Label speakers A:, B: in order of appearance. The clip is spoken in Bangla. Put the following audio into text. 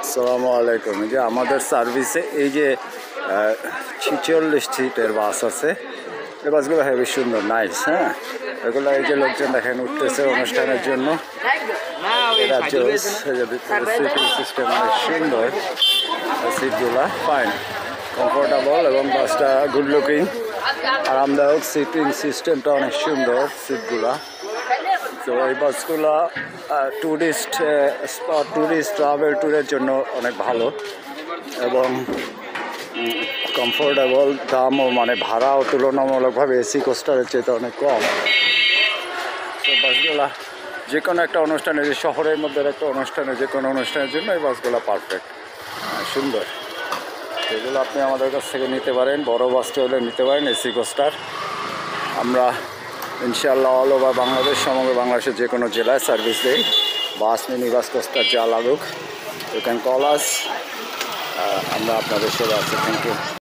A: আসসালামু আলাইকুম। এই যে আমাদের সার্ভিসে এই যে 46 সিটের বাস আছে, এই বাসগুলো হেবি সুন্দর, নাইস। হ্যাঁ, এগুলো এই যে লোকজন দেখেন উঠতেছে অনুষ্ঠানের জন্য। সিটিং সিস্টেম অনেক সুন্দর, সিটগুলা ফাইন, কমফোর্টেবল এবং বাসটা গুড লুকিং, আরামদায়ক। সিটিং সিস্টেমটা অনেক সুন্দর, সিটগুলা। তো এই বাসগুলো ট্যুরিস্ট ট্রাভেল ট্যুরের জন্য অনেক ভালো এবং কমফোর্টেবল, দামও মানে ভাড়াও তুলনামূলকভাবে এসি কোস্টারের চেয়ে অনেক কম। তো বাসগুলা যে কোনো একটা অনুষ্ঠানে, যে শহরের মধ্যে একটা অনুষ্ঠানে, যে কোনো অনুষ্ঠানের জন্য এই বাসগুলো পারফেক্ট, সুন্দর। এগুলো আপনি আমাদের কাছ থেকে নিতে পারেন, বড় বাসটা হলে নিতে পারেন এসি কোস্টার। আমরা ইনশাআল্লাহ অল ওভার বাংলাদেশ, সমগ্র বাংলাদেশের যে কোনো জেলায় সার্ভিস দেই। বাস, মিনি বাস, কোস্টার যা লাগুক, ইউ ক্যান কল আস। আমরা আপনাদের সেবা আছে। Thank you.